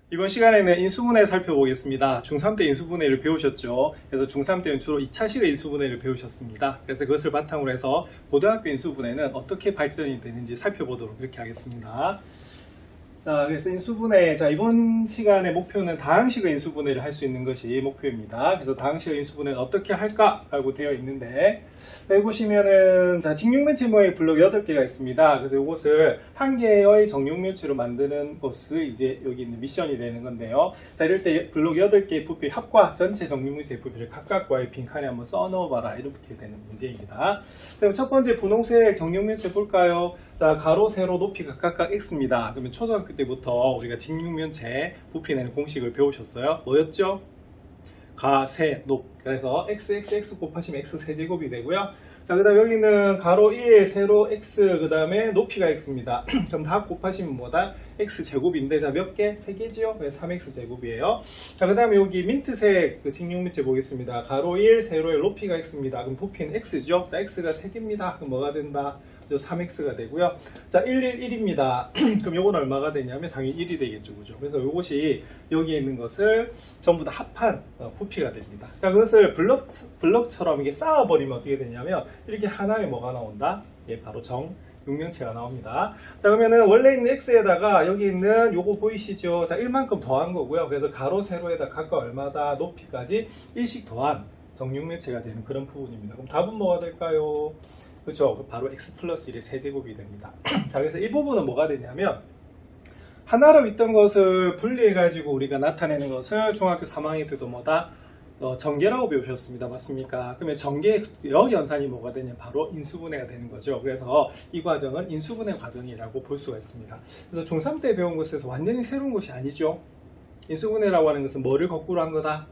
이번 시간에는 인수분해 살펴보겠습니다. 중3 때 인수분해를 배우셨죠. 그래서 중3 때는 주로 2차식의 인수분해를 배우셨습니다. 그래서 그것을 바탕으로 해서 고등학교 인수분해는 어떻게 발전이 되는지 살펴보도록 이렇게 하겠습니다. 자, 그래서 인수분해, 이번 시간의 목표는 다항식의 인수분해를 할 수 있는 것이 목표입니다. 그래서 다항식의 인수분해는 어떻게 할까? 라고 되어 있는데, 여기 보시면은, 직육면체 모양의 블록 8개가 있습니다. 그래서 이것을 한 개의 정육면체로 만드는 것을 이제 여기 있는 미션이 되는 건데요. 자, 이럴 때 블록 8개의 부피 합과 전체 정육면체의 부피를 각각과의 빈칸에 한번 써 넣어봐라. 이렇게 되는 문제입니다. 그럼 첫 번째 분홍색 정육면체 볼까요? 자, 가로, 세로, 높이가 각각 x입니다. 그러면 초등학교 때부터 우리가 직육면체 부피 내는 공식을 배우셨어요. 뭐였죠? 가, 세, 높. 그래서 x 곱하시면 x 세제곱이 되고요. 자, 그 다음 여기는 가로 1, 세로 x, 그 다음에 높이가 x입니다. 그럼 다 곱하시면 뭐다? x 제곱인데, 자, 몇 개? 3개지요? 그래서 3x 제곱이에요. 자, 그 다음에 여기 민트색 그 직육면체 보겠습니다. 가로 1, 세로 1, 높이가 x입니다. 그럼 부피는 x죠? 자, x가 3개입니다. 그럼 뭐가 된다? 3x가 되고요. 자, 1입니다. 그럼 요건 얼마가 되냐면 당연히 1이 되겠죠. 그죠? 그래서 요것이 여기에 있는 것을 전부 다 합한 부피가 됩니다. 자, 그것을 블럭처럼 이게 쌓아버리면 어떻게 되냐면 이렇게 하나에 뭐가 나온다? 예, 바로 정육면체가 나옵니다. 자, 그러면은 원래 있는 x에다가 여기 있는 요거 보이시죠? 자, 1만큼 더한 거고요. 그래서 가로, 세로에다 각각 얼마다? 높이까지 1씩 더한 정육면체가 되는 그런 부분입니다. 그럼 답은 뭐가 될까요? 그렇죠. 바로 x 플러스 1의 세제곱이 됩니다. 자, 그래서 이 부분은 뭐가 되냐면 하나로 있던 것을 분리해가지고 우리가 나타내는 것을 중학교 3학년 때도 뭐다? 전개라고 배우셨습니다. 맞습니까? 그러면 전개의 연산이 뭐가 되냐? 바로 인수분해가 되는 거죠. 그래서 이 과정은 인수분해 과정이라고 볼 수가 있습니다. 그래서 중3 때 배운 것에서 완전히 새로운 것이 아니죠. 인수분해라고 하는 것은 뭐를 거꾸로 한 거다?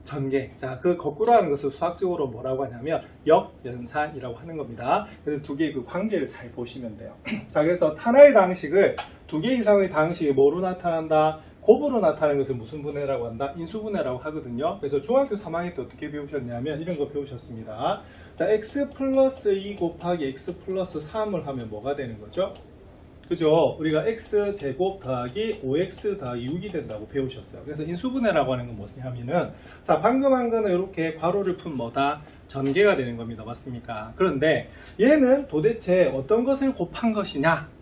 전개. 자, 그 거꾸로 하는 것을 수학적으로 뭐라고 하냐면 역연산이라고 하는 겁니다. 그래서 두 개의 그 관계를 잘 보시면 돼요. 자, 그래서 하나의 다항식을 두 개 이상의 다항식이 뭐로 나타난다? 곱으로 나타나는 것을 무슨 분해라고 한다? 인수분해라고 하거든요. 그래서 중학교 3학년 때 어떻게 배우셨냐면 이런 거 배우셨습니다. 자, x 플러스 2 곱하기 x 플러스 3을 하면 뭐가 되는 거죠? 그죠? 우리가 x제곱 더하기 5x 더하기 6이 된다고 배우셨어요. 그래서 인수분해라고 하는 건 뭐냐면은, 자, 방금 한 거는 이렇게 괄호를 푼 뭐다? 전개가 되는 겁니다. 맞습니까? 그런데 얘는 도대체 어떤 것을 곱한 것이냐?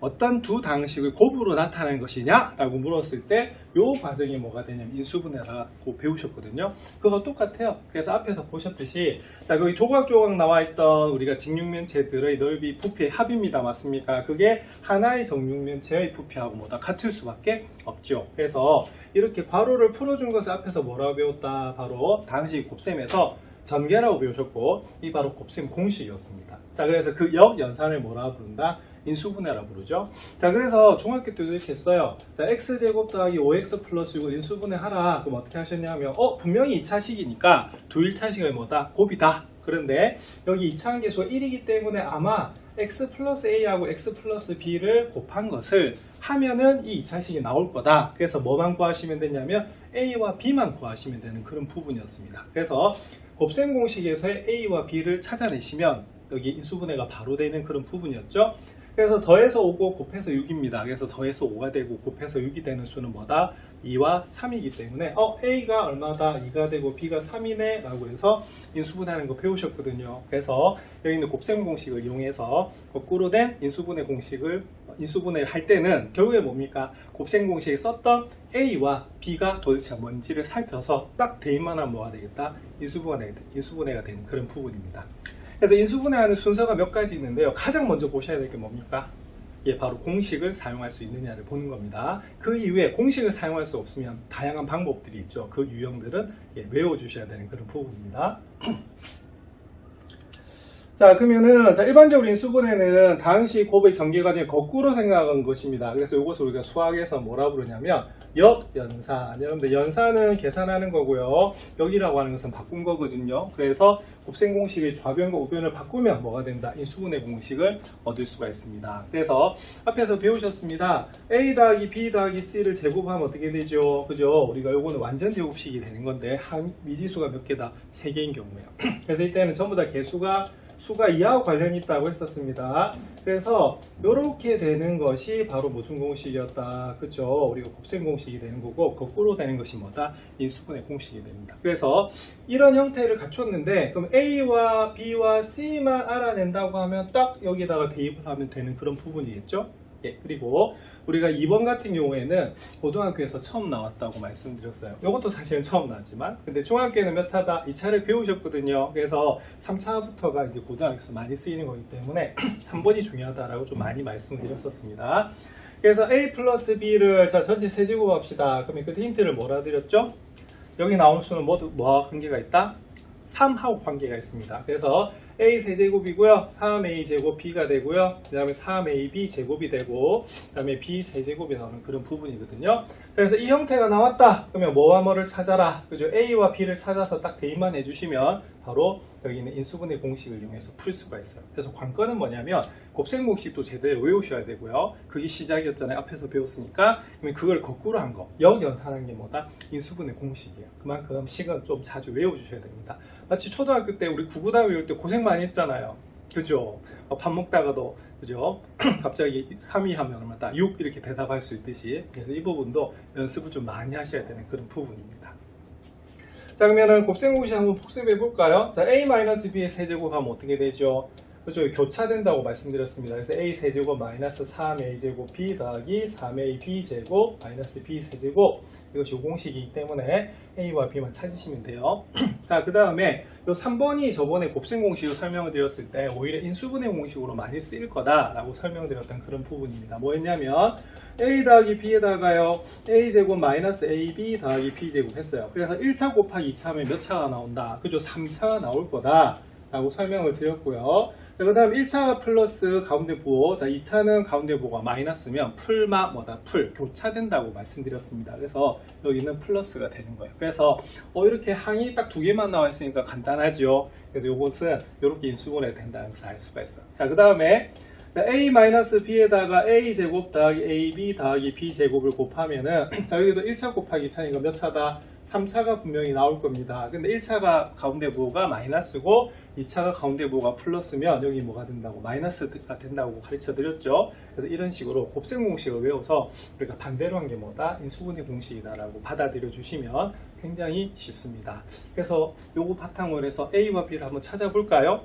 어떤 두 다항식을 곱으로 나타내는 것이냐? 라고 물었을 때 이 과정이 뭐가 되냐면 인수분해라고 배우셨거든요. 그거 똑같아요. 그래서 앞에서 보셨듯이 자, 거기 조각조각 나와 있던 우리가 직육면체들의 넓이 부피의 합입니다. 맞습니까? 그게 하나의 정육면체의 부피하고 뭐다 같을 수밖에 없죠. 그래서 이렇게 괄호를 풀어준 것을 앞에서 뭐라고 배웠다? 바로 다항식 곱셈에서 전개라고 배우셨고 이 바로 곱셈 공식이었습니다. 자, 그래서 그 역연산을 뭐라고 부른다? 인수분해라고 부르죠. 자, 그래서 중학교 때도 이렇게 했어요. 자, x제곱 더하기 5x 플러스 6을 인수분해 하라. 그럼 어떻게 하셨냐면 분명히 2차식이니까 두 1차식의 뭐다? 곱이다. 그런데 여기 2차항계수가 1이기 때문에 아마 x 플러스 a하고 x 플러스 b를 곱한 것을 하면은 이 2차식이 나올 거다. 그래서 뭐만 구하시면 되냐면 a와 b만 구하시면 되는 그런 부분이었습니다. 그래서 곱셈 공식에서의 a와 b를 찾아내시면 여기 인수분해가 바로 되는 그런 부분이었죠. 그래서 더해서 5고 곱해서 6입니다. 그래서 더해서 5가 되고 곱해서 6이 되는 수는 뭐다? 2와 3이기 때문에 A가 얼마다? 2가 되고 B가 3이네 라고 해서 인수분해하는 거 배우셨거든요. 그래서 여기 있는 곱셈 공식을 이용해서 거꾸로 된 인수분해 공식을 인수분해를 할 때는 결국에 뭡니까? 곱셈 공식에 썼던 A와 B가 도대체 뭔지를 살펴서 딱 대입만 하면 뭐가 되겠다? 인수분해가 되는 그런 부분입니다. 그래서 인수분해하는 순서가 몇 가지 있는데요. 가장 먼저 보셔야 될 게 뭡니까? 예, 바로 공식을 사용할 수 있느냐를 보는 겁니다. 그 이후에 공식을 사용할 수 없으면 다양한 방법들이 있죠. 그 유형들은 외워주셔야 되는 그런 부분입니다. 자, 그러면은 일반적으로 인수분해는 다항식 곱의 전개 과정을 거꾸로 생각한 것입니다. 그래서 이것을 우리가 수학에서 뭐라 부르냐면 역연산. 여러분들 연산은 계산하는 거고요. 여기라고 하는 것은 바꾼 거거든요. 그래서 곱셈 공식의 좌변과 우변을 바꾸면 뭐가 된다? 인수분해 공식을 얻을 수가 있습니다. 그래서 앞에서 배우셨습니다. a 더하기 b 더하기 c를 제곱하면 어떻게 되죠? 그죠? 우리가 요거는 완전 제곱식이 되는 건데 미지수가 몇 개다? 3개인 경우에요. 그래서 이때는 전부 다 개수가 수가 2하고 관련이 있다고 했었습니다. 그래서 이렇게 되는 것이 바로 무슨 공식이었다. 그쵸? 우리가 곱셈 공식이 되는 거고, 거꾸로 되는 것이 뭐다? 인수분해 공식이 됩니다. 그래서 이런 형태를 갖췄는데, 그럼 A와 B와 C만 알아낸다고 하면 딱 여기다가 대입을 하면 되는 그런 부분이겠죠? 예, 그리고 우리가 2번 같은 경우에는 고등학교에서 처음 나왔다고 말씀드렸어요. 이것도 사실은 처음 나왔지만, 근데 중학교에는 몇 차다? 2차를 배우셨거든요. 그래서 3차부터가 이제 고등학교에서 많이 쓰이는 거기 때문에 3번이 중요하다라고 좀 많이 말씀드렸었습니다. 그래서 A 플러스 B를 자 전체 세제곱 합시다. 그러면 그때 힌트를 뭐라 드렸죠? 여기 나온 수는 모두 뭐와 관계가 있다? 3하고 관계가 있습니다. 그래서 A 세제곱이고요. 3A 제곱 B가 되고요. 그 다음에 3AB 제곱이 되고, 그 다음에 B 세제곱이 나오는 그런 부분이거든요. 그래서 이 형태가 나왔다. 그러면 뭐와 뭐를 찾아라. 그죠? A와 B를 찾아서 딱 대입만 해주시면 바로 여기 있는 인수분해 공식을 이용해서 풀 수가 있어요. 그래서 관건은 뭐냐면 곱셈 공식도 제대로 외우셔야 되고요. 그게 시작이었잖아요. 앞에서 배웠으니까. 그러면 그걸 거꾸로 한 거. 역연산한 게 뭐다? 인수분해 공식이에요. 그만큼 식은 좀 자주 외워주셔야 됩니다. 마치 초등학교 때 우리 구구단 외울 때 고생 많이 했잖아요. 그죠? 밥 먹다가도 그죠? 갑자기 3위 하면 얼마다 6 이렇게 대답할 수 있듯이. 그래서 이 부분도 연습을 좀 많이 하셔야 되는 그런 부분입니다. 자, 그러면은 곱셈 공식 한번 복습해 볼까요? 자, A-B의 세제곱 하면 어떻게 되죠? 그죠? 교차된다고 말씀드렸습니다. 그래서 A 세제곱 마이너스 3A 제곱 B 더하기 3AB 제곱 마이너스 B 세제곱, 이것이 공식이기 때문에 A와 B만 찾으시면 돼요. 자, 그 다음에 이 3번이 저번에 곱셈 공식을 설명을 드렸을 때 오히려 인수분해 공식으로 많이 쓰일 거다라고 설명드렸던 그런 부분입니다. 뭐였냐면 A 더하기 B에다가요 A 제곱 마이너스 AB 더하기 B 제곱 했어요. 그래서 1차 곱하기 2차 하면 몇 차가 나온다? 그죠? 3차가 나올 거다 라고 설명을 드렸고요. 그 다음 1차 플러스 가운데 부호, 자 2차는 가운데 부호가 마이너스면 풀마 뭐다? 풀, 교차된다고 말씀드렸습니다. 그래서 여기는 플러스가 되는 거예요. 그래서 이렇게 항이 딱 두 개만 나와 있으니까 간단하죠. 그래서 이것은 이렇게 인수분해 된다는 것을 알 수가 있어요. 자, 그 다음에 A-B에다가 A제곱 더하기 AB 더하기 B제곱을 곱하면은 자, 여기도 1차 곱하기 2차니까 몇 차다? 3차가 분명히 나올 겁니다. 근데 1차가 가운데 부호가 마이너스고 2차가 가운데 부호가 플러스면 여기 뭐가 된다고? 마이너스가 된다고 가르쳐 드렸죠. 그래서 이런 식으로 곱셈 공식을 외워서 우리가 반대로 한 게 뭐다? 인수분해 공식이다라고 받아들여 주시면 굉장히 쉽습니다. 그래서 요거 바탕으로 해서 A와 B를 한번 찾아볼까요?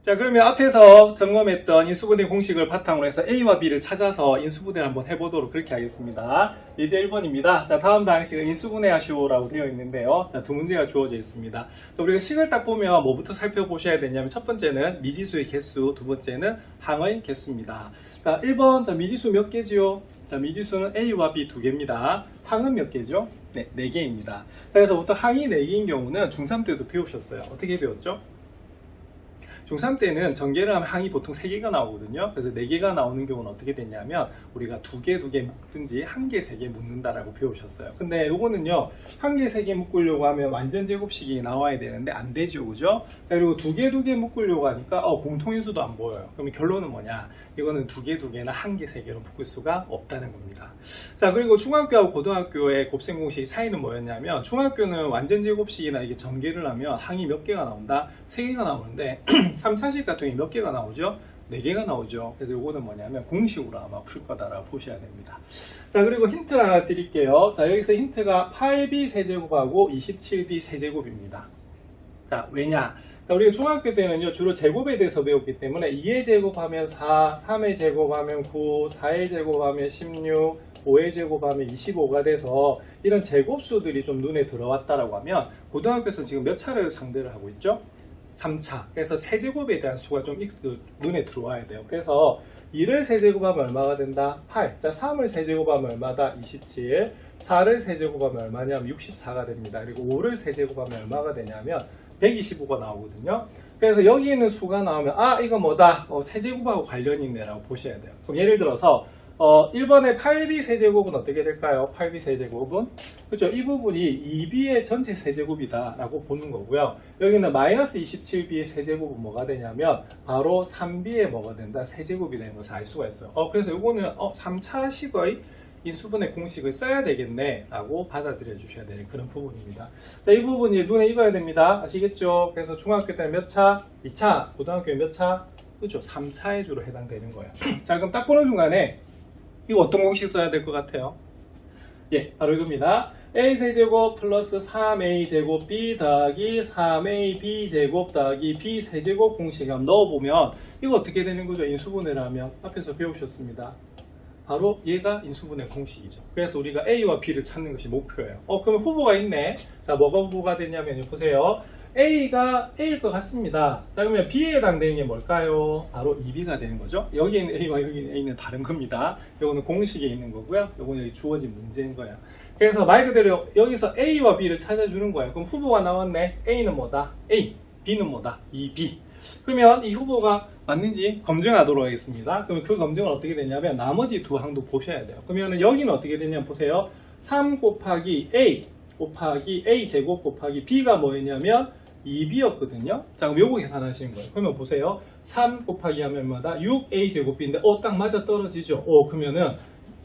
자, 그러면 앞에서 점검했던 인수분해 공식을 바탕으로 해서 A와 B를 찾아서 인수분해를 한번 해보도록 그렇게 하겠습니다. 예제 1번입니다. 자, 다음 방식은 인수분해 하시오라고 되어 있는데요. 자, 두 문제가 주어져 있습니다. 자, 우리가 식을 딱 보면 뭐부터 살펴보셔야 되냐면 첫 번째는 미지수의 개수, 두 번째는 항의 개수입니다. 자, 1번, 자, 미지수 몇 개지요? 자, 미지수는 A와 B 두 개입니다. 항은 몇 개죠? 네, 4개입니다. 자, 그래서 보통 항이 4개인 경우는 중3 때도 배우셨어요. 어떻게 배웠죠? 중3 때는 전개를 하면 항이 보통 3개가 나오거든요. 그래서 4개가 나오는 경우는 어떻게 되냐면 우리가 2개 묶든지 1개, 3개 묶는다라고 배우셨어요. 근데 요거는요, 1개, 3개 묶으려고 하면 완전 제곱식이 나와야 되는데 안 되죠, 그죠? 자, 그리고 2개 묶으려고 하니까 공통인수도 안 보여요. 그럼 결론은 뭐냐? 이거는 2개나 1개, 3개로 묶을 수가 없다는 겁니다. 자, 그리고 중학교하고 고등학교의 곱셈 공식 차이는 뭐였냐면 중학교는 완전 제곱식이나 이게 전개를 하면 항이 몇 개가 나온다? 3개가 나오는데 3차식 같은 경우에 몇 개가 나오죠? 4개가 나오죠. 그래서 이거는 뭐냐면 공식으로 아마 풀 거다라고 보셔야 됩니다. 자, 그리고 힌트를 하나 드릴게요. 자, 여기서 힌트가 8b 세제곱하고 27b 세제곱입니다. 자, 왜냐? 자, 우리가 중학교 때는요, 주로 제곱에 대해서 배웠기 때문에 2의 제곱하면 4, 3의 제곱하면 9, 4의 제곱하면 16, 5의 제곱하면 25가 돼서 이런 제곱수들이 좀 눈에 들어왔다라고 하면 고등학교에서 지금 몇 차례를 상대를 하고 있죠? 3차. 그래서 세제곱에 대한 수가 좀 눈에 들어와야 돼요. 그래서 2를 세제곱하면 얼마가 된다? 8. 자, 3을 세제곱하면 얼마다? 27. 4를 세제곱하면 얼마냐면 64가 됩니다. 그리고 5를 세제곱하면 얼마가 되냐면 125가 나오거든요. 그래서 여기 있는 수가 나오면 이거 뭐다? 세제곱하고 관련이 있네라고 보셔야 돼요. 그럼 예를 들어서 1번의 8b 세제곱은 어떻게 될까요? 8b 세제곱은 그렇죠? 이 부분이 2b의 전체 세제곱이다 라고 보는 거고요. 여기는 마이너스 27b의 세제곱은 뭐가 되냐면 바로 3b의 뭐가 된다? 세제곱이 되는 것을 알 수가 있어요. 그래서 이거는 3차식의 인수분해 공식을 써야 되겠네 라고 받아들여 주셔야 되는 그런 부분입니다. 자, 이 부분이 눈에 익어야 됩니다. 아시겠죠? 그래서 중학교 때는 몇 차? 2차. 고등학교에 몇 차? 그죠? 3차에 주로 해당되는 거예요. 자, 그럼 딱 보는 중간에 이거 어떤 공식 써야 될 것 같아요? 예, 바로 이겁니다. a세제곱 플러스 3a제곱 b 더하기 3ab제곱 더하기 b세제곱 공식을 한번 넣어보면 이거 어떻게 되는 거죠? 인수분해를 하면 앞에서 배우셨습니다. 바로 얘가 인수분해 공식이죠. 그래서 우리가 a와 b를 찾는 것이 목표예요. 그럼 후보가 있네. 자, 뭐가 후보가 되냐면 보세요. a가 a일 것 같습니다. 자, 그러면 b에 해당되는 게 뭘까요? 바로 2b가 되는 거죠. 여기 있는 a와 여기 있는 a는 다른 겁니다. 이거는 공식에 있는 거고요. 이거는 여기 주어진 문제인 거예요. 그래서 말 그대로 여기서 a와 b를 찾아주는 거예요. 그럼 후보가 나왔네. a는 뭐다? a, b는 뭐다? 2b. 그러면 이 후보가 맞는지 검증하도록 하겠습니다. 그러면 그 검증은 어떻게 되냐면 나머지 두 항도 보셔야 돼요. 그러면 여기는 어떻게 되냐면 보세요. 3 곱하기 a 곱하기 a 제곱 곱하기 b가 뭐였냐면 2b였거든요. 자, 그럼 요거 계산하시는 거예요. 그러면 보세요. 3 곱하기 하면 마다 6a 제곱b인데 딱 맞아 떨어지죠. 그러면은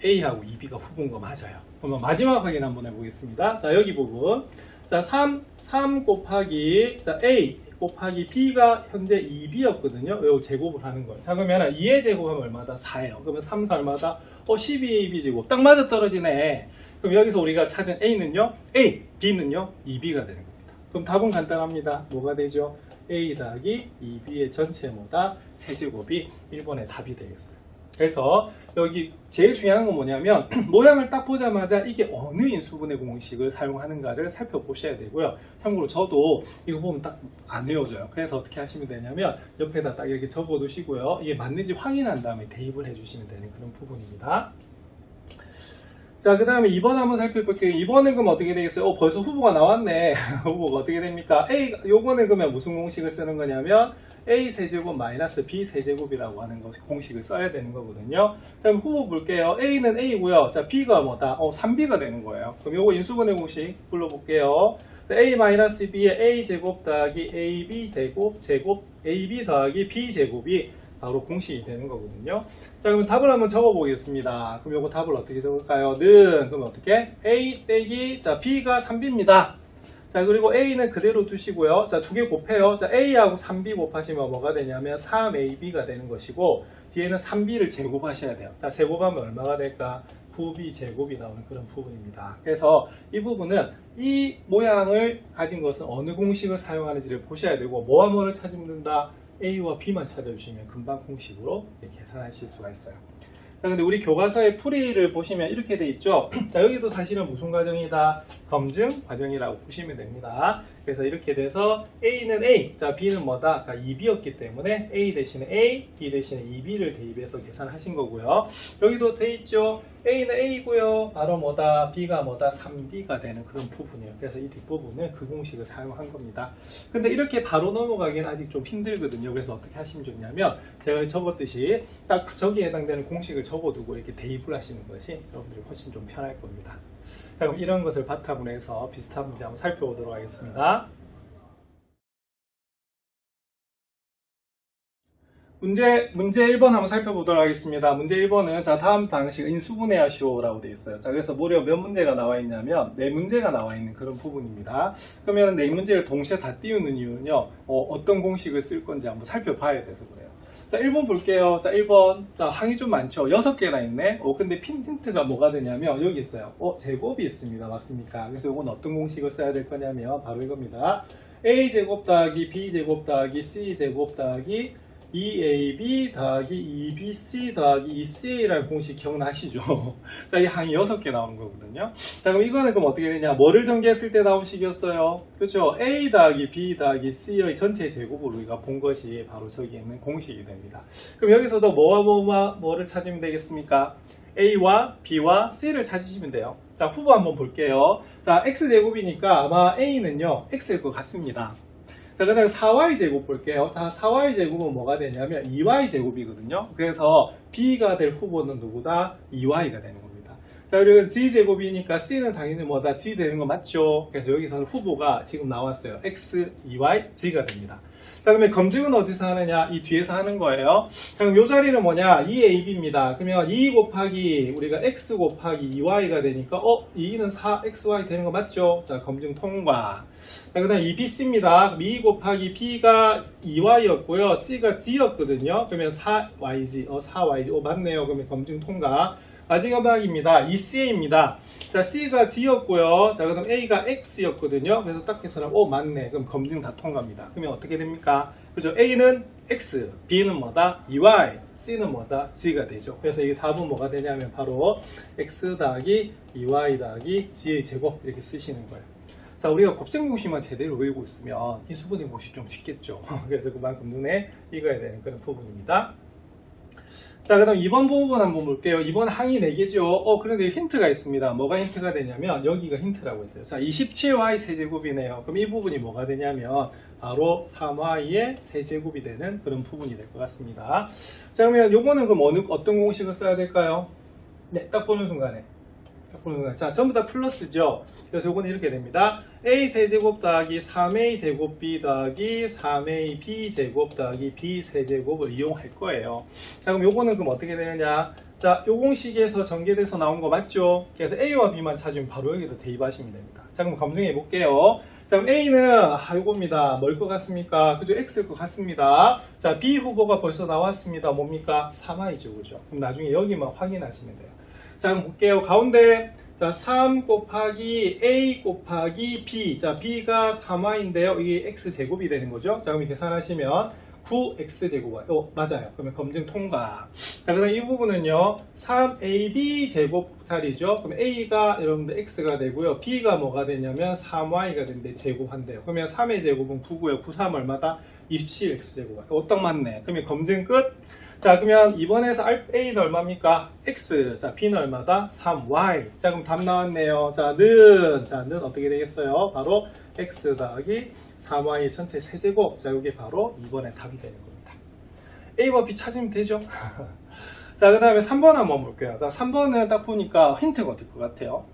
a하고 2b가 후보인 거 맞아요. 그러면 마지막 확인 한번 해보겠습니다. 자, 여기 부분. 자, 3 곱하기 a 곱하기 b가 현재 2b였거든요. 요 제곱을 하는 거예요. 자, 그러면 2의 제곱하면 얼마다? 4예요. 그러면 3, 4 얼마다? 12ab 제곱. 딱 맞아 떨어지네. 그럼 여기서 우리가 찾은 a는요? a, b는요? 2b가 되는 겁니다. 그럼 답은 간단합니다. 뭐가 되죠? a 더하기 2b의 전체 뭐다? 세제곱이 1번의 답이 되겠어요. 그래서 여기 제일 중요한 건 뭐냐면 모양을 딱 보자마자 이게 어느 인수분해 공식을 사용하는가를 살펴보셔야 되고요. 참고로 저도 이거 보면 딱 안 외워져요. 그래서 어떻게 하시면 되냐면 옆에다 딱 이렇게 적어 두시고요. 이게 맞는지 확인한 다음에 대입을 해주시면 되는 그런 부분입니다. 자, 그 다음에 2번 한번 살펴볼게요. 2번은 그럼 어떻게 되겠어요? 벌써 후보가 나왔네. 후보가 어떻게 됩니까? 요거는 그러면 무슨 공식을 쓰는 거냐면 a 세제곱 마이너스 b 세제곱이라고 하는 공식을 써야 되는 거거든요. 자, 그럼 후보 볼게요. a는 a고요. 자, b가 뭐다? 3b가 되는 거예요. 그럼 요거 인수분해 공식 불러볼게요. a 마이너스 b의 a 제곱 더하기 ab 제곱 ab 더하기 b 제곱이 바로 공식이 되는 거거든요. 자, 그럼 답을 한번 적어 보겠습니다. 그럼 요거 답을 어떻게 적을까요? 그럼 어떻게? a 빼기, 자, b가 3b입니다. 자, 그리고 a는 그대로 두시고요. 자, 두 개 곱해요. 자, a하고 3b 곱하시면 뭐가 되냐면 3ab가 되는 것이고, 뒤에는 3b를 제곱하셔야 돼요. 자, 제곱하면 얼마가 될까? 9b 제곱이 나오는 그런 부분입니다. 그래서 이 부분은 이 모양을 가진 것은 어느 공식을 사용하는지를 보셔야 되고, 뭐와 뭐를 찾으면 된다? a와 b만 찾아주시면 금방 공식으로 계산하실 수가 있어요. 자, 근데 우리 교과서의 풀이를 보시면 이렇게 돼 있죠. 자, 여기도 사실은 무슨 과정이다? 검증 과정이라고 보시면 됩니다. 그래서 이렇게 돼서 A는 A, 자, B는 뭐다? 2B였기 때문에 A 대신에 A, B 대신에 2B를 대입해서 계산하신 거고요. 여기도 돼 있죠. A는 A고요. 바로 뭐다? B가 뭐다? 3B가 되는 그런 부분이에요. 그래서 이 뒷부분은 그 공식을 사용한 겁니다. 근데 이렇게 바로 넘어가기는 아직 좀 힘들거든요. 그래서 어떻게 하시면 좋냐면 제가 적었듯이 딱 저기에 해당되는 공식을 적어두고 이렇게 대입을 하시는 것이 여러분들이 훨씬 좀 편할 겁니다. 자, 그럼 이런 것을 바탕으로 해서 비슷한 문제 한번 살펴보도록 하겠습니다. 문제 1번 한번 살펴보도록 하겠습니다. 문제 1번은 자, 다음 방식 인수분해하시오라고 되어 있어요. 자, 그래서 무려 몇 문제가 나와 있냐면 4문제가 나와 있는 그런 부분입니다. 그러면 4문제를 동시에 다 띄우는 이유는요, 어떤 공식을 쓸 건지 한번 살펴봐야 돼서 그래요. 자, 1번 볼게요. 자, 1번. 자, 항이 좀 많죠? 6개나 있네? 근데 힌트가 뭐가 되냐면, 여기 있어요. 제곱이 있습니다. 맞습니까? 그래서 이건 어떤 공식을 써야 될 거냐면, 바로 이겁니다. a제곱 더하기 b제곱 더하기 c제곱 더하기 2ab 더하기 2bc 더하기 2ca라는 공식 기억나시죠? 자, 이 항이 6개 나오는 거거든요. 자, 그럼 이거는 그럼 어떻게 되냐? 뭐를 전개했을 때 나온 식이었어요? 그렇죠? a 더하기 b 더하기 c의 전체 제곱을 우리가 본 것이 바로 저기 있는 공식이 됩니다. 그럼 여기서도 뭐를 찾으면 되겠습니까? a와 b와 c를 찾으시면 돼요. 자, 후보 한번 볼게요. 자, x제곱이니까 아마 a는요, x일 것 같습니다. 자, 그 다음에 4y제곱 볼게요. 자, 4y제곱은 뭐가 되냐면 2y제곱이거든요. 그래서 b가 될 후보는 누구다? 2y가 되는 겁니다. 자, 그리고 g제곱이니까 c는 당연히 뭐다? g 되는 거 맞죠? 그래서 여기서는 후보가 지금 나왔어요. x, 2y, g가 됩니다. 자, 그러면 검증은 어디서 하느냐? 이 뒤에서 하는 거예요. 자, 그럼 이 자리는 뭐냐? 2ab입니다. 그러면 2 곱하기 우리가 x 곱하기 2y가 되니까 2는 4xy 되는 거 맞죠? 자, 검증 통과. 자, 그 다음 2bc입니다. 2 곱하기 b가 2y였고요. c가 g였거든요. 그러면 4yg. 4yg. 맞네요. 그러면 검증 통과. 마지막입니다. 2ca입니다. 자, c가 g였고요. 자, 그다음 a가 x였거든요. 그래서 딱 해서는 맞네. 그럼 검증 다 통과입니다. 그러면 어떻게 됩니까? 그죠? a는 x, b는 뭐다? 2y, c는 뭐다? g가 되죠. 그래서 이 답은 뭐가 되냐면 바로 x 더하기 2y 더하기 g의 제곱 이렇게 쓰시는 거예요. 자, 우리가 곱셈 공식만 제대로 외우고 있으면 이 수분의 공식 좀 쉽겠죠. 그래서 그만큼 눈에 익어야 되는 그런 부분입니다. 자, 그 다음 2번 부분 한번 볼게요. 2번 항이 4개죠. 그런데 힌트가 있습니다. 뭐가 힌트가 되냐면 여기가 힌트라고 했어요. 자, 27y 세제곱이네요. 그럼 이 부분이 뭐가 되냐면 바로 3y의 세제곱이 되는 그런 부분이 될 것 같습니다. 자, 그러면 요거는 그럼 어떤 공식을 써야 될까요? 네, 딱 보는 순간에. 자, 전부 다 플러스죠. 그래서 요거는 이렇게 됩니다. a 세제곱 더하기 3a 제곱 b 더하기 3a b 제곱 더하기 b 세제곱을 이용할 거예요. 자, 그럼 요거는 그럼 어떻게 되느냐? 자, 요 공식에서 전개돼서 나온 거 맞죠? 그래서 a와 b만 찾으면 바로 여기로 대입하시면 됩니다. 자, 그럼 검증해 볼게요. 자, 그럼 a는 요겁니다. 뭘 것 같습니까? 그죠? x일 것 같습니다. 자, b 후보가 벌써 나왔습니다. 뭡니까? 3y죠, 그죠? 그럼 나중에 여기만 확인하시면 돼요. 자, 그럼 볼게요. 가운데 자, 3 곱하기 a 곱하기 b. 자, b가 3y인데요. 이게 x제곱이 되는 거죠. 자, 그럼 계산하시면 9x제곱. 맞아요. 그러면 검증 통과. 자, 그다음 이 부분은요. 3ab 제곱 자리죠. 그럼 a가 여러분들 x가 되고요. b가 뭐가 되냐면 3y가 되는데 제곱한대요. 그러면 3의 제곱은 9고요. 9, 3 얼마다? 27x제곱. 딱 맞네. 그러면 검증 끝. 자, 그러면 이번에서 a는 얼마입니까? x. 자, b는 얼마다? 3y. 자, 그럼 답 나왔네요. 자, 는 어떻게 되겠어요? 바로 x 더하기 3y 전체 세제곱. 자, 이게 바로 이번에 답이 되는 겁니다. a와 b 찾으면 되죠? 자, 그 다음에 3번 한번 볼게요. 자, 3번은 딱 보니까 힌트가 어떨 것 같아요?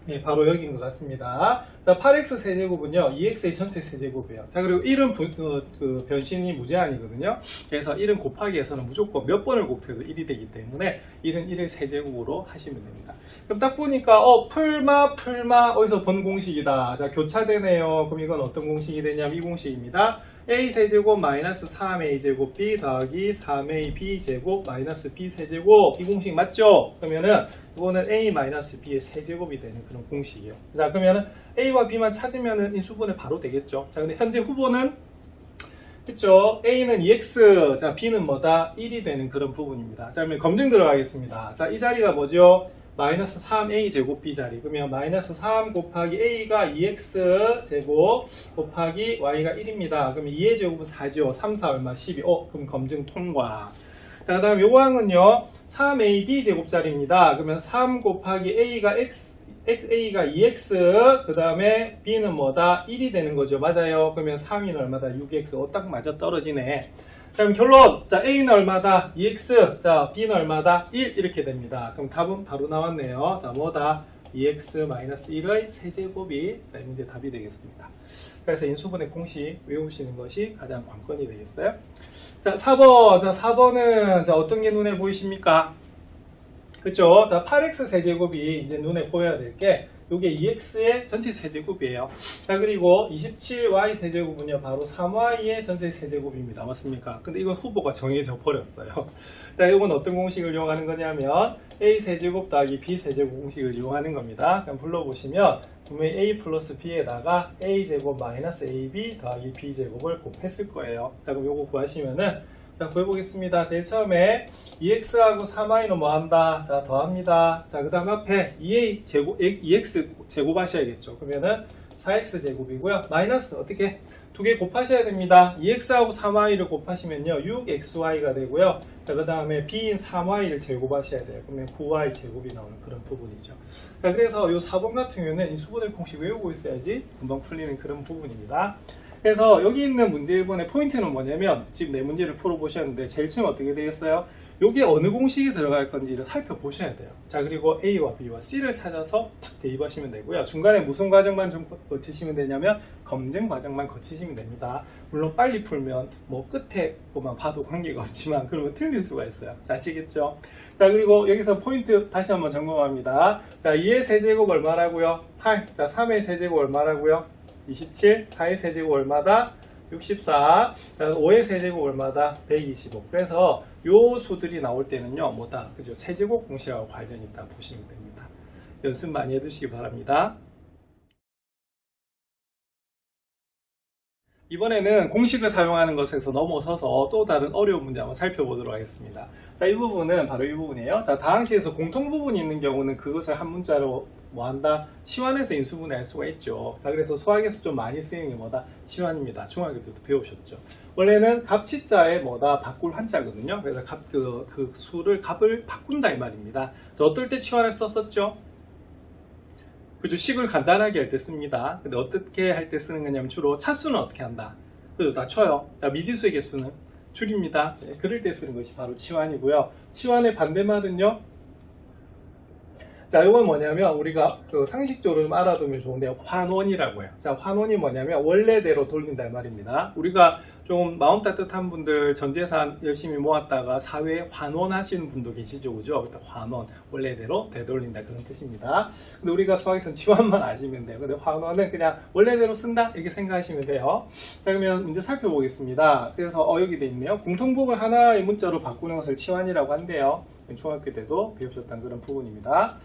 네, 바로 여기인 것 같습니다. 자, 8x 세제곱은요, 2x의 전체 세제곱이에요. 자, 그리고 1은 변신이 무제한이거든요. 그래서 1은 곱하기에서는 무조건 몇 번을 곱해도 1이 되기 때문에 1은 1의 세제곱으로 하시면 됩니다. 그럼 딱 보니까, 풀마, 어디서 본 공식이다. 자, 교차되네요. 그럼 이건 어떤 공식이 되냐면 이 공식입니다. a 세제곱 마이너스 3a 제곱 b 더하기 3a b 제곱 마이너스 b 세제곱. 이 공식 맞죠? 그러면은 이거는 a 마이너스 b의 세제곱이 되는 그런 공식이에요. 자, 그러면은 a와 b만 찾으면은 이 수분에 바로 되겠죠. 자, 근데 현재 후보는 그쵸? a는 2x, 자, b는 뭐다? 1이 되는 그런 부분입니다. 자, 그러면 검증 들어가겠습니다. 자, 이 자리가 뭐죠? 마이너스 3a 제곱 b 자리. 그러면 마이너스 3 곱하기 a가 2x 제곱 곱하기 y가 1입니다. 그러면 2의 제곱은 4죠. 3, 4 얼마? 12. 그럼 검증 통과. 자, 그 다음 요 항은요. 3ab 제곱 자리입니다. 그러면 3 곱하기 a가 2x, 그 다음에 b는 뭐다? 1이 되는 거죠. 맞아요. 그러면 3은 얼마다? 6x. 딱 맞아 떨어지네. 자, 그럼 결론. 자, a는 얼마다? 2x. 자, b는 얼마다? 1. 이렇게 됩니다. 그럼 답은 바로 나왔네요. 자, 뭐다? 2x-1의 세제곱이 자, 문제 답이 되겠습니다. 그래서 인수분해 공식 외우시는 것이 가장 관건이 되겠어요. 자, 4번. 자, 4번은 자, 어떤 게 눈에 보이십니까? 그쵸? 자, 8x 세제곱이 이제 눈에 보여야 될 게 요게 2x의 전체 세제곱이에요. 자, 그리고 27y 세제곱은요, 바로 3y의 전체 세제곱입니다. 맞습니까? 근데 이건 후보가 정해져 버렸어요. 자, 이건 어떤 공식을 이용하는 거냐면 a 세제곱 더하기 b 세제곱 공식을 이용하는 겁니다. 그럼 불러보시면 분명히 a 플러스 b에다가 a 제곱 마이너스 ab 더하기 b 제곱을 곱했을 거예요. 자, 그럼 요거 구하시면은 자, 구해보겠습니다. 제일 처음에 2x하고 3y는 뭐한다? 자, 더합니다. 자, 그 다음 앞에 2x 제곱하셔야겠죠. 그러면은 4x 제곱이고요. 마이너스 어떻게? 두 개 곱하셔야 됩니다. 2x하고 3y를 곱하시면요. 6xy가 되고요. 자, 그 다음에 b인 3y를 제곱하셔야 돼요. 그러면 9y 제곱이 나오는 그런 부분이죠. 자, 그래서 이 4번 같은 경우는 이 수분의 공식 외우고 있어야지 금방 풀리는 그런 부분입니다. 그래서 여기 있는 문제 1번의 포인트는 뭐냐면 지금 네 문제를 풀어보셨는데 제일 처음 어떻게 되겠어요? 여기에 어느 공식이 들어갈 건지를 살펴보셔야 돼요. 자, 그리고 A와 B와 C를 찾아서 탁 대입하시면 되고요. 중간에 무슨 과정만 좀 거치시면 되냐면 검증 과정만 거치시면 됩니다. 물론 빨리 풀면 뭐 끝에 보면 봐도 관계가 없지만 그러면 틀릴 수가 있어요. 자, 아시겠죠? 자, 그리고 여기서 포인트 다시 한번 점검합니다. 자, 2의 세제곱 얼마라고요? 8. 자, 3의 세제곱 얼마라고요? 27. 4의 세제곱 얼마다? 64, 5의 세제곱 얼마다? 125. 그래서 요 수들이 나올 때는요, 뭐다? 그죠? 세제곱 공식하고 관련이 있다 보시면 됩니다. 연습 많이 해두시기 바랍니다. 이번에는 공식을 사용하는 것에서 넘어서서 또 다른 어려운 문제 한번 살펴보도록 하겠습니다. 자, 이 부분은 바로 이 부분이에요. 자, 다항식에서 공통 부분이 있는 경우는 그것을 한 문자로 뭐한다? 치환해서 인수분해할 수가 있죠. 자, 그래서 수학에서 좀 많이 쓰이는 게 뭐다? 치환입니다. 중학교 때도 배우셨죠. 원래는 값치자에 뭐다? 바꿀 한자거든요. 그래서 그 수를 값을 바꾼다 이 말입니다. 자, 어떨 때 치환을 썼었죠? 그죠? 식을 간단하게 할 때 씁니다. 근데 어떻게 할 때 쓰는 거냐면 주로 차수는 어떻게 한다? 그죠? 낮춰요. 자, 미지수의 개수는 줄입니다. 네, 그럴 때 쓰는 것이 바로 치환이고요. 치환의 반대말은요. 자, 이건 뭐냐면 우리가 그 상식적으로 좀 알아두면 좋은데요. 환원이라고 해요. 자, 환원이 뭐냐면 원래대로 돌린다 이 말입니다. 우리가 좀 마음 따뜻한 분들 전재산 열심히 모았다가 사회에 환원하시는 분도 계시죠, 그죠? 일단 환원, 원래대로 되돌린다 그런 뜻입니다. 근데 우리가 수학에서는 치환만 아시면 돼요. 근데 환원은 그냥 원래대로 쓴다 이렇게 생각하시면 돼요. 자, 그러면 문제 살펴보겠습니다. 그래서 여기 돼 있네요. 공통부분 하나의 문자로 바꾸는 것을 치환이라고 한대요. 중학교 때도 배우셨던 그런 부분입니다.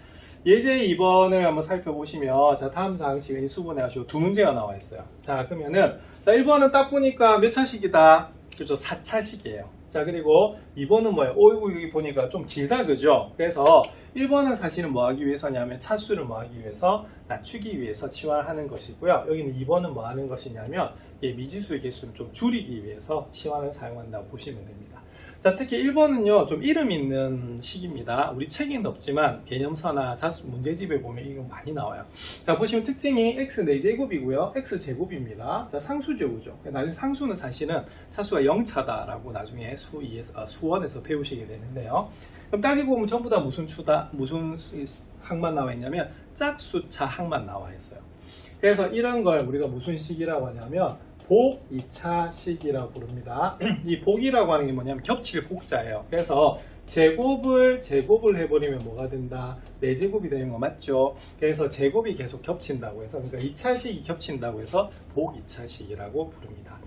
예제 2번을 한번 살펴보시면, 자, 다음 사항식은 수분해가지고 두 문제가 나와 있어요. 자, 그러면은, 자, 1번은 딱 보니까 몇 차식이다? 그죠? 4차식이에요. 자, 그리고 2번은 뭐예요? 여기 보니까 좀 길다, 그죠? 그래서 1번은 사실은 뭐 하기 위해서냐면 차수를 뭐 하기 위해서 낮추기 위해서 치환하는 것이고요. 여기는 2번은 뭐 하는 것이냐면 미지수의 개수를 좀 줄이기 위해서 치환을 사용한다고 보시면 됩니다. 자, 특히 1번은요, 좀 이름 있는 식입니다. 우리 책에는 없지만 개념서나 문제집에 보면 이거 많이 나와요. 자, 보시면 특징이 x 4제곱이고요. x제곱입니다. 자, 상수죠, 그죠? 나중에 상수는 사실은 차수가 0차다라고 나중에 수원에서 배우시게 되는데요. 그럼 따지고 보면 전부 다 무슨 항만 나와 있냐면 짝수차 항만 나와 있어요. 그래서 이런 걸 우리가 무슨 식이라고 하냐면 복 2차식이라고 부릅니다. 이 복이라고 하는 게 뭐냐면 겹칠 복자예요. 그래서 제곱을 해버리면 뭐가 된다? 4제곱이 되는 거 맞죠? 그래서 제곱이 계속 겹친다고 해서, 그러니까 2차식이 겹친다고 해서 복 2차식이라고 부릅니다.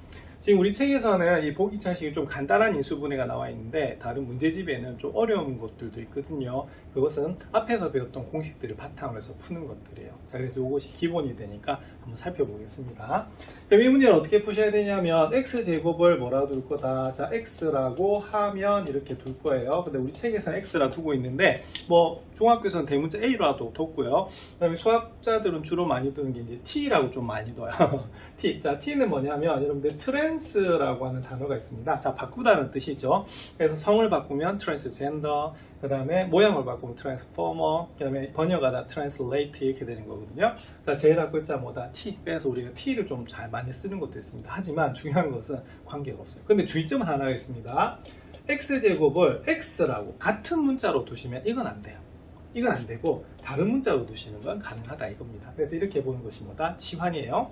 지금 우리 책에서는 이 복 2차식이 좀 간단한 인수분해가 나와 있는데 다른 문제집에는 좀 어려운 것들도 있거든요. 그것은 앞에서 배웠던 공식들을 바탕으로 해서 푸는 것들이에요. 자, 그래서 이것이 기본이 되니까 한번 살펴보겠습니다. 그럼 이 문제를 어떻게 푸셔야 되냐면 x제곱을 뭐라고 둘 거다? 자, x라고 하면 이렇게 둘 거예요. 근데 우리 책에서는 x라 두고 있는데 뭐 중학교에서는 대문자 a라도 뒀고요. 그 다음에 수학자들은 주로 많이 두는 게 이제 t라고 좀 많이 둬요. t. 자, t는 뭐냐면 여러분들 트랜스라고 하는 단어가 있습니다. 자, 바꾸다는 뜻이죠. 그래서 성을 바꾸면 트랜스젠더, 그 다음에 모양을 바꾸면 트랜스포머, 그 다음에 번역하다 트랜슬레이트 이렇게 되는 거거든요. 자, 제일 앞 글자 뭐다? t. 그래서 우리가 t를 좀 잘 많이 쓰는 것도 있습니다. 하지만 중요한 것은 관계가 없어요. 근데 주의점은 하나가 있습니다. x제곱을 x라고 같은 문자로 두시면 이건 안 돼요. 이건 안 되고 다른 문자로 두시는 건 가능하다 이겁니다. 그래서 이렇게 보는 것이 뭐다? 치환이에요.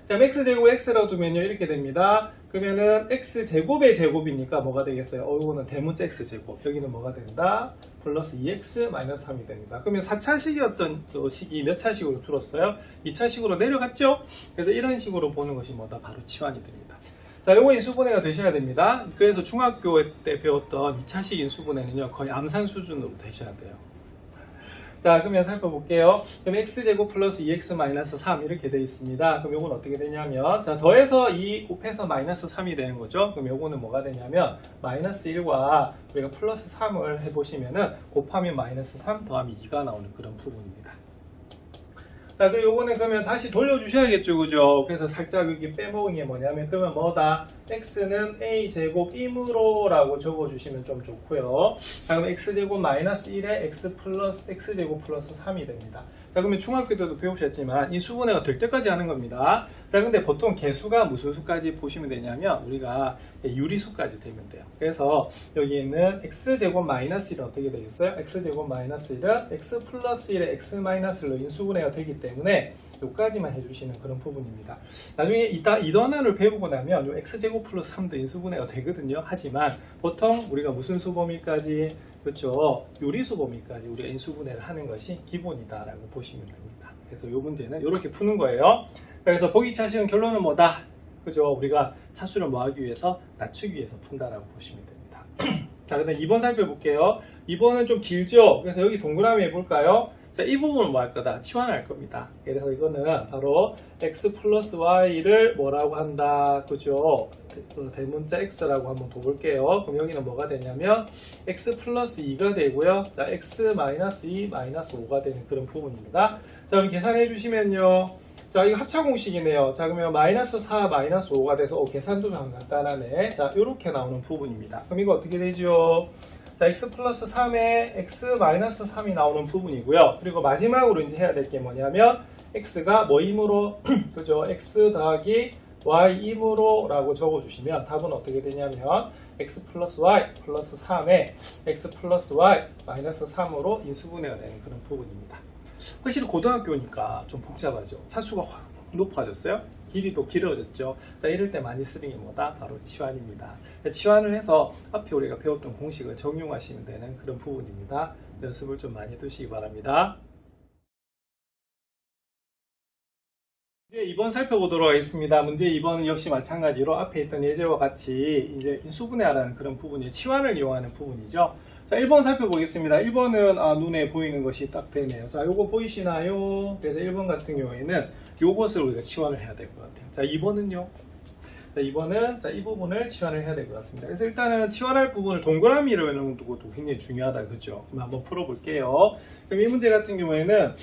자, x제곱 x라고 두면요 이렇게 됩니다. 그러면은 x제곱의 제곱이니까 뭐가 되겠어요? 이거는 대문자 x제곱, 여기는 뭐가 된다? 플러스 2x 마이너스 3이 됩니다. 그러면 4차식이었던 그 식이 몇 차식으로 줄었어요? 2차식으로 내려갔죠? 그래서 이런 식으로 보는 것이 뭐다? 바로 치환이 됩니다. 자, 요거 인수분해가 되셔야 됩니다. 그래서 중학교 때 배웠던 2차식 인수분해는요 거의 암산 수준으로 되셔야 돼요. 자, 그러면 살펴볼게요. 그럼 x제곱 플러스 2x 마이너스 3 이렇게 되어 있습니다. 그럼 요건 어떻게 되냐면, 자, 더해서 2 곱해서 마이너스 3이 되는 거죠. 그럼 요거는 뭐가 되냐면 마이너스 1과 우리가 플러스 3을 해보시면은 곱하면 마이너스 3 더하면 2가 나오는 그런 부분입니다. 자, 그리고 요거는 그러면 다시 돌려주셔야겠죠, 그죠? 그래서 살짝 여기 빼먹은 게 뭐냐면, 그러면 뭐다? x는 a제곱이므로 라고 적어주시면 좀 좋고요. 자, 그럼 x제곱 마이너스 1에 x 플러스 x제곱 플러스 3이 됩니다. 자, 그러면 중학교 때도 배우셨지만 인수분해가 될 때까지 하는 겁니다. 자, 근데 보통 개수가 무슨 수까지 보시면 되냐면 우리가 유리수까지 되면 돼요. 그래서 여기 있는 x제곱 마이너스 1은 어떻게 되겠어요? x제곱 마이너스 1은 x 플러스 1에 x 마이너스 1로 인수분해가 되기 때문에 요까지만 해주시는 그런 부분입니다. 나중에 이 단원을 배우고 나면 요 x제곱 플러스 3도 인수분해가 되거든요. 하지만 보통 우리가 무슨 수범위까지, 그렇죠, 요리수 범위까지 우리가 인수분해를 하는 것이 기본이다라고 보시면 됩니다. 그래서 이 문제는 이렇게 푸는 거예요. 그래서 보기 차식은 결론은 뭐다? 그죠? 우리가 차수를 뭐 하기 위해서? 낮추기 위해서 푼다라고 보시면 됩니다. 자, 그다음 2번 살펴볼게요. 2번은 좀 길죠? 그래서 여기 동그라미 해볼까요? 자, 이 부분은 뭐 할 거다? 치환할 겁니다. 그래서 이거는 바로 x 플러스 y를 뭐라고 한다? 그죠? 대문자 x라고 한번 둬볼게요. 그럼 여기는 뭐가 되냐면 x 플러스 2가 되고요. 자, x 마이너스 2 마이너스 5가 되는 그런 부분입니다. 자, 그럼 계산해 주시면요. 자, 이거 합차 공식이네요. 자, 그러면 마이너스 4 마이너스 5가 돼서 계산도 참 간단하네. 자, 이렇게 나오는 부분입니다. 그럼 이거 어떻게 되죠? 자, x 플러스 3에 x 마이너스 3이 나오는 부분이고요. 그리고 마지막으로 이제 해야 될 게 뭐냐면 x가 뭐이므로 그죠? x 더하기 y이므로 라고 적어주시면 답은 어떻게 되냐면 x 플러스 y 플러스 3에 x 플러스 y 마이너스 3으로 인수분해가 되는 그런 부분입니다. 확실히 고등학교니까 좀 복잡하죠. 차수가 확 높아졌어요. 길이도 길어졌죠. 자, 이럴 때 많이 쓰는 게 뭐다? 바로 치환입니다. 치환을 해서 앞에 우리가 배웠던 공식을 적용하시면 되는 그런 부분입니다. 연습을 좀 많이 두시기 바랍니다. 이제 2번 살펴보도록 하겠습니다. 문제 2번은 역시 마찬가지로 앞에 있던 예제와 같이 이제 인수분해하라는 그런 부분이 치환을 이용하는 부분이죠. 자, 1번 살펴보겠습니다. 1번은 눈에 보이는 것이 딱 되네요. 자, 요거 보이시나요? 그래서 1번 같은 경우에는 요것을 우리가 치환을 해야 될 것 같아요. 자, 2번은요? 자, 2번은 이 부분을 치환을 해야 될 것 같습니다. 그래서 일단은 치환할 부분을 동그라미로 해놓는 것도 굉장히 중요하다. 그죠? 그럼 한번 풀어볼게요. 그럼 이 문제 같은 경우에는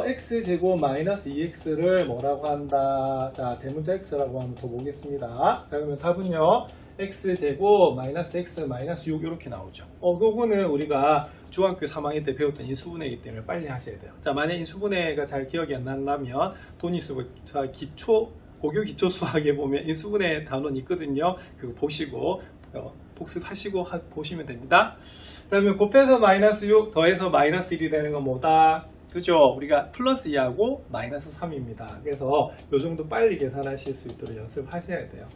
x제곱 마이너스 2x를 뭐라고 한다? 자, 대문자 x라고 한번 더 보겠습니다. 자, 그러면 답은요? x제곱 마이너스 x 마이너스 6 이렇게 나오죠. 그거는 우리가 중학교 3학년 때 배웠던 인수분해이기 때문에 빨리 하셔야 돼요. 자, 만약 인수분해가 잘 기억이 안 난다면 돈이 쓰고 고교 기초 수학에 보면 인수분해 단원이 있거든요. 그거 보시고 복습하시고 보시면 됩니다. 자, 그러면 곱해서 마이너스 6 더해서 마이너스 1이 되는 건 뭐다? 그죠? 우리가 플러스 2하고 마이너스 3입니다. 그래서 요 정도 빨리 계산하실 수 있도록 연습하셔야 돼요.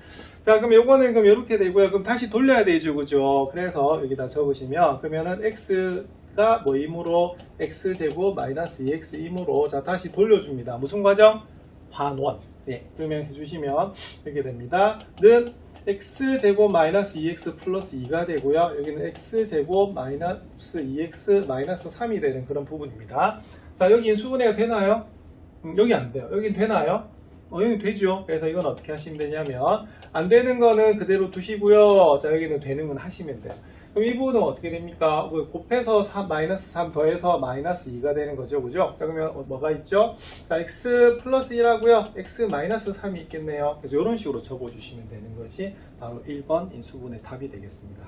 자, 그럼 요거는 그럼 이렇게 되고요. 그럼 다시 돌려야 되죠. 그죠? 그래서 여기다 적으시면 그러면은 x가 뭐이므로 x제곱 마이너스 2x이므로 자, 다시 돌려줍니다. 무슨 과정? 환원. 네, 그러면 해주시면 이렇게 됩니다. 는 x제곱 마이너스 2x 플러스 2가 되고요. 여기는 x제곱 마이너스 2x 마이너스 3이 되는 그런 부분입니다. 자, 여기 인수분해가 되나요? 여기 안 돼요. 여긴 되나요? 여기 되죠. 그래서 이건 어떻게 하시면 되냐면 안 되는 거는 그대로 두시고요. 자, 여기는 되는 건 하시면 돼요. 그럼 이 부분은 어떻게 됩니까? 곱해서 마이너스 3 더해서 마이너스 2가 되는 거죠. 그죠? 자, 그러면 뭐가 있죠? 자, x 플러스 1하고요. x 마이너스 3이 있겠네요. 그래서 이런 식으로 적어주시면 되는 것이 바로 1번 인수분해 답이 되겠습니다.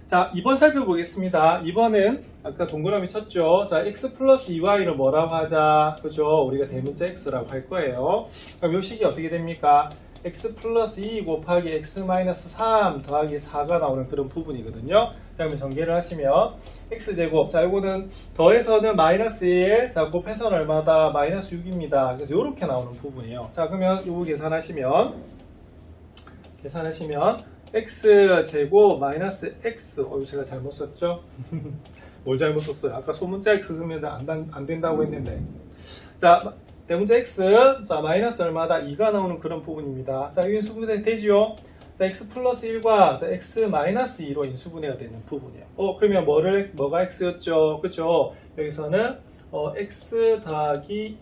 자, 2번 살펴보겠습니다. 2번은 아까 동그라미 쳤죠. 자, x 플러스 2y를 뭐라고 하자? 그죠? 우리가 대문자 x라고 할 거예요. 그럼 이 식이 어떻게 됩니까? x 플러스 2 곱하기 x 마이너스 3 더하기 4가 나오는 그런 부분이거든요. 자, 그러면 전개를 하시면 x제곱, 자, 이거는 더해서는 마이너스 1, 자, 곱해서는 얼마다? 마이너스 6입니다. 그래서 이렇게 나오는 부분이에요. 자, 그러면 이거 계산하시면 x제곱 마이너스 x, 제가 잘못 썼죠? 뭘 잘못 썼어요? 아까 소문자 x 쓰면 안 된다고 했는데. 자, 대문자 x, 자, 마이너스 얼마다? 2가 나오는 그런 부분입니다. 자, 여기 인수분해 되지요? 자, x 플러스 1과 자, x 마이너스 2로 인수분해가 되는 부분이에요. 그러면 뭐가 x였죠? 그쵸? 여기서는 x 더하기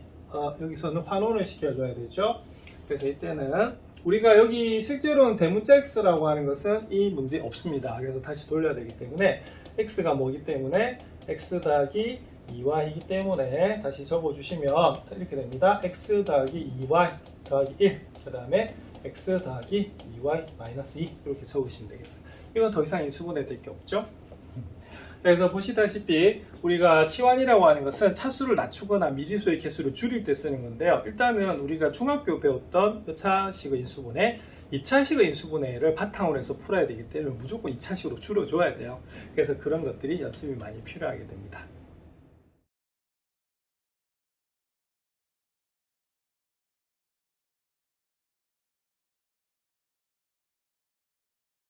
여기서는 환원을 시켜줘야 되죠. 그래서 이때는 우리가 여기 실제로는 대문자 x라고 하는 것은 이 문제 없습니다. 그래서 다시 돌려야 되기 때문에 x가 뭐기 때문에 x 더하기 2y이기 때문에 다시 적어주시면 이렇게 됩니다. x 더하기 2y 더하기 1, 그 다음에 x 더하기 2y 마이너스 2 이렇게 적으시면 되겠어요. 이건 더 이상 인수분해 될 게 없죠. 그래서 보시다시피 우리가 치환이라고 하는 것은 차수를 낮추거나 미지수의 개수를 줄일 때 쓰는 건데요. 일단은 우리가 중학교 배웠던 1차식의 인수분해, 2차식의 인수분해를 바탕으로 해서 풀어야 되기 때문에 무조건 2차식으로 줄여줘야 돼요. 그래서 그런 것들이 연습이 많이 필요하게 됩니다.